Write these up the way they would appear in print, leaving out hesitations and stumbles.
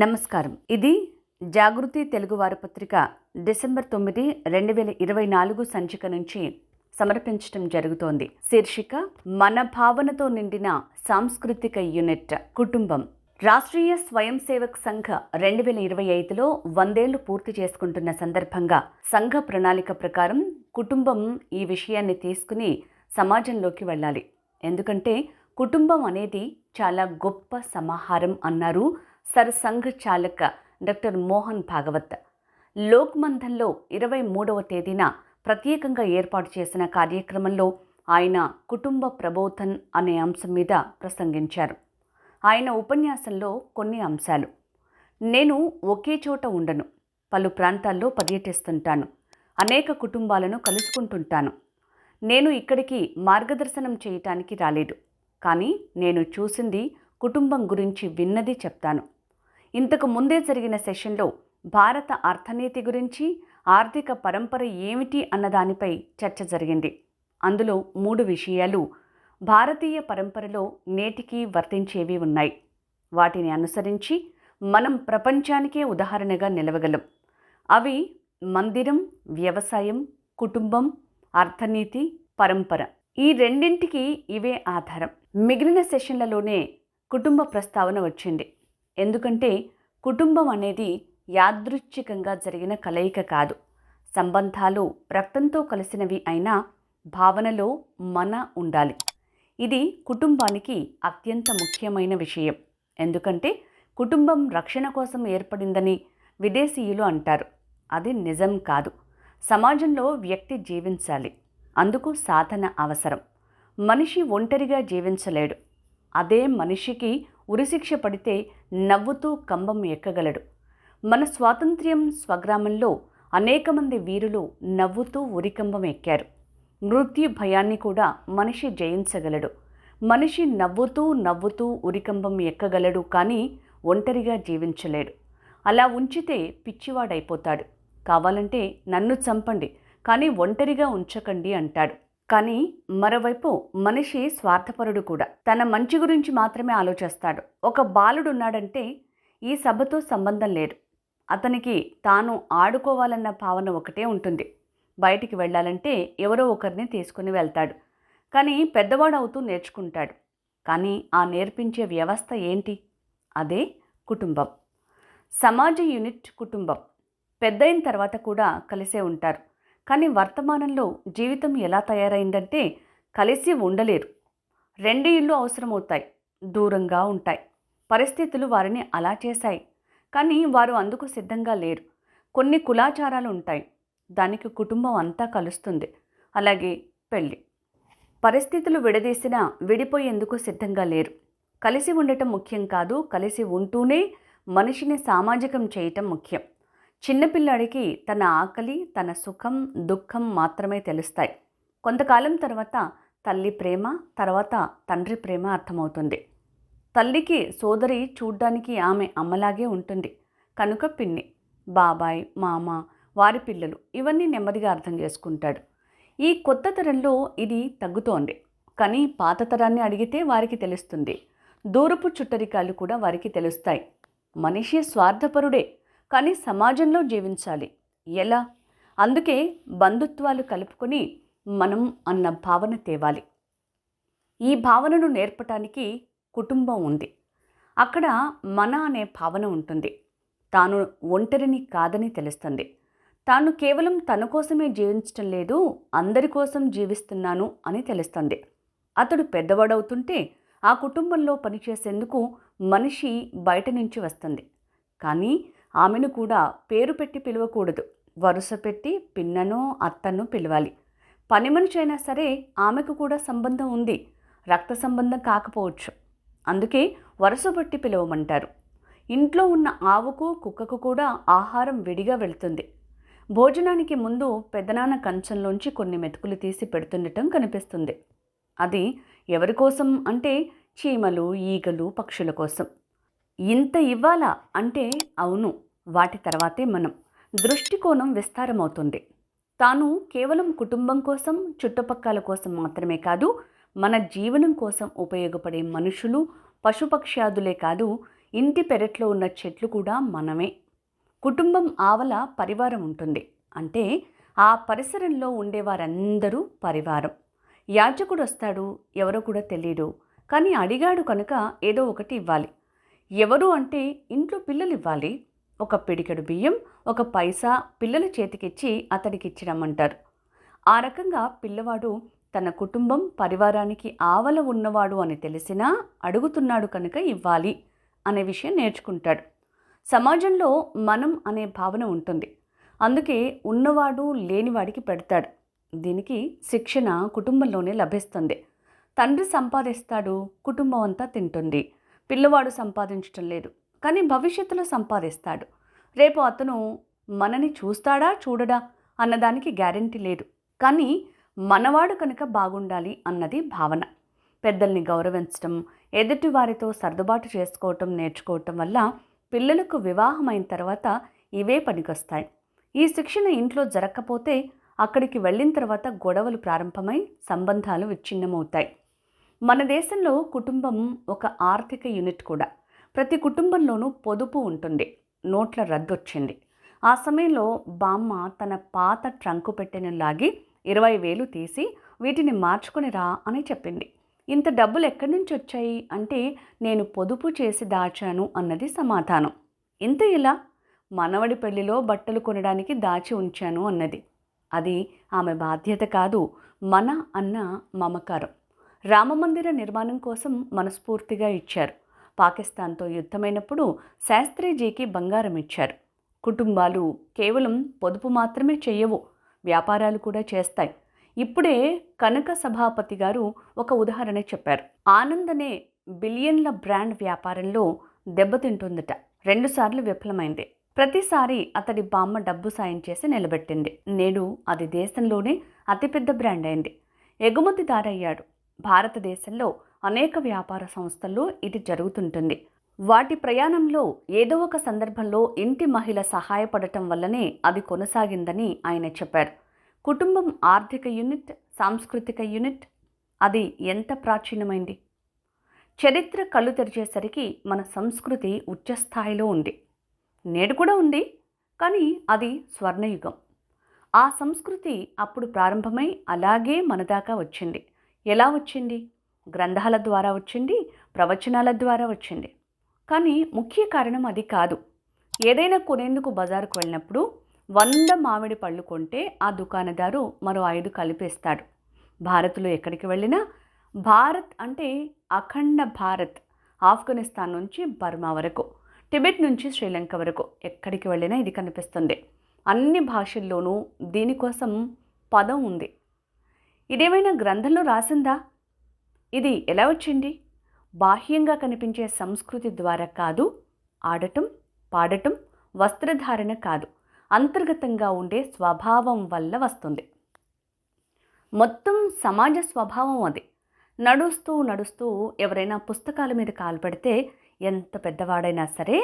నమస్కారం. ఇది జాగృతి తెలుగు వారపత్రిక డిసెంబర్ 9, 2024 సంచిక నుంచి సమర్పించడం జరుగుతోంది. శీర్షిక మన భావనతో నిండిన సాంస్కృతిక యూనిట్ కుటుంబం. రాష్ట్రీయ స్వయం సేవక్ సంఘ్ 2025లో 100 ఏళ్లు పూర్తి చేసుకుంటున్న సందర్భంగా సంఘ ప్రణాళిక ప్రకారం కుటుంబం ఈ విషయాన్ని తీసుకుని సమాజంలోకి వెళ్ళాలి. ఎందుకంటే కుటుంబం అనేది చాలా గొప్ప సమాహారం అన్నారు సర్ సంఘ్ చాలక్ డాక్టర్ మోహన్ భాగవత్. లోక్మంథన్లో 23వ తేదీన ప్రత్యేకంగా ఏర్పాటు చేసిన కార్యక్రమంలో ఆయన కుటుంబ ప్రబోధన్ అనే అంశం మీద ప్రసంగించారు. ఆయన ఉపన్యాసంలో కొన్ని అంశాలు: నేను ఒకే చోట ఉండను, పలు ప్రాంతాల్లో పర్యటిస్తుంటాను, అనేక కుటుంబాలను కలుసుకుంటుంటాను. నేను ఇక్కడికి మార్గదర్శనం చేయటానికి రాలేదు, కానీ నేను చూసింది, కుటుంబం గురించి విన్నది చెప్తాను. ఇంతకు ముందే జరిగిన సెషన్లో భారత అర్థనీతి గురించి, ఆర్థిక పరంపర ఏమిటి అన్నదానిపై చర్చ జరిగింది. అందులో 3 విషయాలు భారతీయ పరంపరలో నేటికి వర్తించేవి ఉన్నాయి. వాటిని అనుసరించి మనం ప్రపంచానికే ఉదాహరణగా నిలవగలం. అవి మందిరం, వ్యవసాయం, కుటుంబం, అర్థనీతి, పరంపర. ఈ రెండింటికి ఇవే ఆధారం. మిగిలిన సెషన్లలోనే కుటుంబ ప్రస్తావన వచ్చింది. ఎందుకంటే కుటుంబం అనేది యాదృచ్ఛికంగా జరిగిన కలయిక కాదు. సంబంధాలు రక్తంతో కలిసినవి అయినా భావనలో మన ఉండాలి. ఇది కుటుంబానికి అత్యంత ముఖ్యమైన విషయం. ఎందుకంటే కుటుంబం రక్షణ కోసం ఏర్పడిందని విదేశీయులు అంటారు. అది నిజం కాదు. సమాజంలో వ్యక్తి జీవించాలి. అందుకు సాధన అవసరం. మనిషి ఒంటరిగా జీవించలేడు. అదే మనిషికి ఉరిశిక్ష పడితే నవ్వుతూ కంబం ఎక్కగలడు. మన స్వాతంత్ర్యం స్వగ్రామంలో అనేక మంది వీరులు నవ్వుతూ ఉరికంబం ఎక్కారు. మృత్యు భయాన్ని కూడా మనిషి జయించగలడు. మనిషి నవ్వుతూ ఉరికంబం ఎక్కగలడు, కానీ ఒంటరిగా జీవించలేడు. అలా ఉంచితే పిచ్చివాడైపోతాడు. కావాలంటే నన్ను చంపండి, కానీ ఒంటరిగా ఉంచకండి అంటాడు. కానీ మరోవైపు మనిషి స్వార్థపరుడు కూడా. తన మంచి గురించి మాత్రమే ఆలోచిస్తాడు. ఒక బాలుడున్నాడంటే ఈ సభతో సంబంధం లేదు. అతనికి తాను ఆడుకోవాలన్న భావన ఒకటే ఉంటుంది. బయటికి వెళ్ళాలంటే ఎవరో ఒకరిని తీసుకుని వెళ్తాడు. కానీ పెద్దవాడు అవుతూ నేర్చుకుంటాడు. కానీ ఆ నేర్పించే వ్యవస్థ ఏంటి? అదే కుటుంబం. సమాజ యూనిట్ కుటుంబం. పెద్దయిన తర్వాత కూడా కలిసే ఉంటారు. కానీ వర్తమానంలో జీవితం ఎలా తయారైందంటే కలిసి ఉండలేరు. 2 ఇళ్ళు అవసరమవుతాయి, దూరంగా ఉంటాయి. పరిస్థితులు వారిని అలా చేశాయి. కానీ వారు అందుకు సిద్ధంగా లేరు. కొన్ని కులాచారాలు ఉంటాయి, దానికి కుటుంబం అంతా కలుస్తుంది. అలాగే పెళ్ళి. పరిస్థితులు విడదీసినా విడిపోయేందుకు సిద్ధంగా లేరు. కలిసి ఉండటం ముఖ్యం కాదు, కలిసి ఉంటూనే మనిషిని సామాజికం చేయటం ముఖ్యం. చిన్నపిల్లాడికి తన ఆకలి, తన సుఖం, దుఃఖం మాత్రమే తెలుస్తాయి. కొంతకాలం తర్వాత తల్లి ప్రేమ, తర్వాత తండ్రి ప్రేమ అర్థమవుతుంది. తల్లికి సోదరి చూడ్డానికి ఆమె అమ్మలాగే ఉంటుంది కనుక పిన్ని, బాబాయ్, మామ, వారి పిల్లలు ఇవన్నీ నెమ్మదిగా అర్థం చేసుకుంటాడు. ఈ కొత్త తరంలో ఇది తగ్గుతోంది. కానీ పాత తరాన్ని అడిగితే వారికి తెలుస్తుంది. దూరపు చుట్టరికాలు కూడా వారికి తెలుస్తాయి. మనిషి స్వార్థపరుడే, కానీ సమాజంలో జీవించాలి. ఎలా? అందుకే బంధుత్వాలు కలుపుకొని మనం అన్న భావన తేవాలి. ఈ భావనను నేర్పటానికి కుటుంబం ఉంది. అక్కడ మన అనే భావన ఉంటుంది. తాను ఒంటరిని కాదని తెలుస్తుంది. తాను కేవలం తన కోసమే జీవించటం లేదు, అందరి కోసం జీవిస్తున్నాను అని తెలుస్తుంది. అతడు పెద్దవాడవుతుంటే ఆ కుటుంబంలో పనిచేసేందుకు మనిషి బయట నుంచి వస్తుంది. కానీ ఆమెను కూడా పేరు పెట్టి పిలవకూడదు. వరుస పెట్టి పిన్ననో అత్తనో పిలవాలి. పని మనిషి అయినా సరే ఆమెకు కూడా సంబంధం ఉంది, రక్త సంబంధం కాకపోవచ్చు. అందుకే వరుస బట్టి పిలవమంటారు. ఇంట్లో ఉన్న ఆవుకు, కుక్కకు కూడా ఆహారం విడిగా వెళ్తుంది. భోజనానికి ముందు పెదనాన్న కంచంలోంచి కొన్ని మెతుకులు తీసి పెడుతుండటం కనిపిస్తుంది. అది ఎవరి కోసం అంటే చీమలు, ఈగలు, పక్షుల కోసం. ఇంత ఇవ్వాలా అంటే అవును, వాటి తర్వాతే మనం. దృష్టికోణం విస్తారమవుతుంది. తాను కేవలం కుటుంబం కోసం, చుట్టుపక్కల కోసం మాత్రమే కాదు, మన జీవనం కోసం ఉపయోగపడే మనుషులు, పశుపక్ష్యాదులే కాదు, ఇంటి పెరట్లో ఉన్న చెట్లు కూడా మనమే. కుటుంబం ఆవల పరివారం ఉంటుంది. అంటే ఆ పరిసరంలో ఉండేవారందరూ పరివారం. యాజకుడు వస్తాడు, ఎవరో కూడా తెలియడు. కానీ అడిగాడు కనుక ఏదో ఒకటి ఇవ్వాలి. ఎవరు అంటే ఇంట్లో పిల్లలు ఇవ్వాలి. ఒక పిడికెడు బియ్యం, ఒక పైసా పిల్లల చేతికిచ్చి అతడికి ఇచ్చిరమ్మంటారు. ఆ రకంగా పిల్లవాడు తన కుటుంబం పరివారానికి ఆవల ఉన్నవాడు అని తెలిసినా అడుగుతున్నాడు కనుక ఇవ్వాలి అనే విషయం నేర్చుకుంటాడు. సమాజంలో మనం అనే భావన ఉంటుంది. అందుకే ఉన్నవాడు లేనివాడికి పెడతాడు. దీనికి శిక్షణ కుటుంబంలోనే లభిస్తుంది. తండ్రి సంపాదిస్తాడు, కుటుంబం అంతా తింటుంది. పిల్లవాడు సంపాదించటం లేదు, కానీ భవిష్యత్తులో సంపాదిస్తాడు. రేపు అతను మనని చూస్తాడా చూడడా అన్నదానికి గ్యారెంటీ లేదు. కానీ మనవాడు కనుక బాగుండాలి అన్నది భావన. పెద్దల్ని గౌరవించటం, ఎదుటి వారితో సర్దుబాటు చేసుకోవటం నేర్చుకోవటం వల్ల పిల్లలకు వివాహం అయిన తర్వాత ఇవే పనికొస్తాయి. ఈ శిక్షణ ఇంట్లో జరగకపోతే అక్కడికి వెళ్ళిన తర్వాత గొడవలు ప్రారంభమై సంబంధాలు విచ్ఛిన్నమవుతాయి. మన దేశంలో కుటుంబం ఒక ఆర్థిక యూనిట్ కూడా. ప్రతి కుటుంబంలోనూ పొదుపు ఉంటుంది. నోట్ల రద్దు వచ్చింది. ఆ సమయంలో బామ్మ తన పాత ట్రంకు పెట్టెను లాగి 20,000 తీసి వీటిని మార్చుకొని రా అని చెప్పింది. ఇంత డబ్బులు ఎక్కడి నుంచి వచ్చాయి అంటే నేను పొదుపు చేసి దాచాను అన్నది సమాధానం. ఇంత ఇలా మనవడి పెళ్లిలో బట్టలు కొనడానికి దాచి ఉంచాను అన్నది. అది ఆమె బాధ్యత కాదు, మన అన్న మమకారం. రామమందిర నిర్మాణం కోసం మనస్ఫూర్తిగా ఇచ్చారు. పాకిస్తాన్తో యుద్ధమైనప్పుడు శాస్త్రీజీకి బంగారం ఇచ్చారు. కుటుంబాలు కేవలం పొదుపు మాత్రమే చేయవు, వ్యాపారాలు కూడా చేస్తాయి. ఇప్పుడే కనక సభాపతి గారు ఒక ఉదాహరణ చెప్పారు. ఆనంద్ అనే బిలియన్ల బ్రాండ్ వ్యాపారంలో దెబ్బతింటుందట. 2 సార్లు విఫలమైంది. ప్రతిసారి అతడి బామ్మ డబ్బు సాయం చేసి నిలబెట్టింది. నేడు అది దేశంలోనే అతిపెద్ద బ్రాండ్ అయింది. ఎగుమతిదారయ్యాడు. భారతదేశంలో అనేక వ్యాపార సంస్థల్లో ఇది జరుగుతుంటుంది. వాటి ప్రయాణంలో ఏదో ఒక సందర్భంలో ఇంటి మహిళ సహాయపడటం వల్లనే అది కొనసాగిందని ఆయన చెప్పారు. కుటుంబం ఆర్థిక యూనిట్, సాంస్కృతిక యూనిట్. అది ఎంత ప్రాచీనమైంది. చరిత్ర కళ్ళు తెరిచేసరికి మన సంస్కృతి ఉచ్చస్థాయిలో ఉంది. నేడు కూడా ఉంది, కానీ అది స్వర్ణయుగం. ఆ సంస్కృతి అప్పుడు ప్రారంభమై అలాగే మనదాకా వచ్చింది. ఎలా వచ్చింది? గ్రంథాల ద్వారా వచ్చింది, ప్రవచనాల ద్వారా వచ్చింది. కానీ ముఖ్య కారణం అది కాదు. ఏదైనా కొనేందుకు బజారుకు వెళ్ళినప్పుడు 100 మామిడి పళ్ళు కొంటే ఆ దుకాణదారు మరో 5 కలిపేస్తాడు. భారత్లో ఎక్కడికి వెళ్ళినా భారత్ అంటే అఖండ భారత్. ఆఫ్ఘనిస్తాన్ నుంచి బర్మా వరకు, టిబెట్ నుంచి శ్రీలంక వరకు ఎక్కడికి వెళ్ళినా ఇది కనిపిస్తుంది. అన్ని భాషల్లోనూ దీనికోసం పదం ఉంది. ఇదేమైనా గ్రంథంలో రాసిందా? ఇది ఎలా వచ్చింది? బాహ్యంగా కనిపించే సంస్కృతి ద్వారా కాదు, ఆడటం, పాడటం, వస్త్రధారణ కాదు, అంతర్గతంగా ఉండే స్వభావం వల్ల వస్తుంది. మొత్తం సమాజ స్వభావం అది. నడుస్తూ నడుస్తూ ఎవరైనా పుస్తకాల మీద కాలు పెడితే ఎంత పెద్దవాడైనా సరే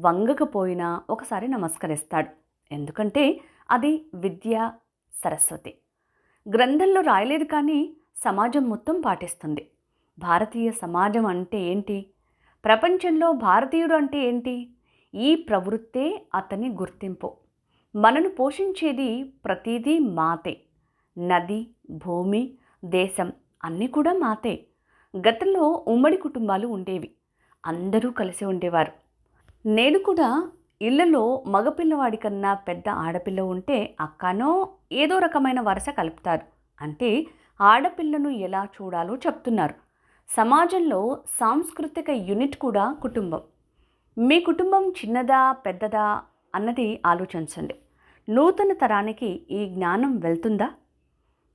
వంగకపోయినా ఒకసారి నమస్కరిస్తాడు. ఎందుకంటే అది విద్య, సరస్వతి. గ్రంథంలో రాయలేదు, కానీ సమాజం మొత్తం పాటిస్తుంది. భారతీయ సమాజం అంటే ఏంటి? ప్రపంచంలో భారతీయుడు అంటే ఏంటి? ఈ ప్రవృత్తే అతని గుర్తింపు. మనను పోషించేది ప్రతిదీ మాతే. నది, భూమి, దేశం అన్నీ కూడా మాతే. గతంలో ఉమ్మడి కుటుంబాలు ఉండేవి. అందరూ కలిసి ఉండేవారు. నేడు కూడా ఇళ్లలో మగపిల్లవాడి కన్నా పెద్ద ఆడపిల్ల ఉంటే అక్కనో ఏదో రకమైన వరుస కలుపుతారు. అంటే ఆడపిల్లను ఎలా చూడాలో చెప్తున్నారు. సమాజంలో సాంస్కృతిక యూనిట్ కూడా కుటుంబం. మీ కుటుంబం చిన్నదా పెద్దదా అన్నది ఆలోచించండి. నూతన తరానికి ఈ జ్ఞానం వెళ్తుందా?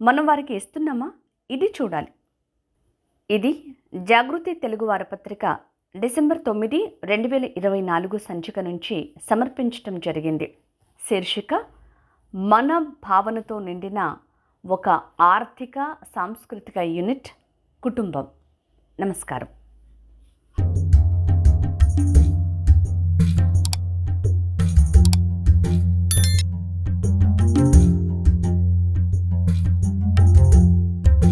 మనం వారికి ఇస్తున్నామా? ఇది చూడాలి. ఇది జాగృతి తెలుగు వారపత్రిక డిసెంబర్ 9, 2024 సంచిక నుంచి సమర్పించటం జరిగింది. శీర్షిక మన భావనతో నిండిన ఒక ఆర్థిక సాంస్కృతిక యూనిట్ కుటుంబం. నమస్కారం.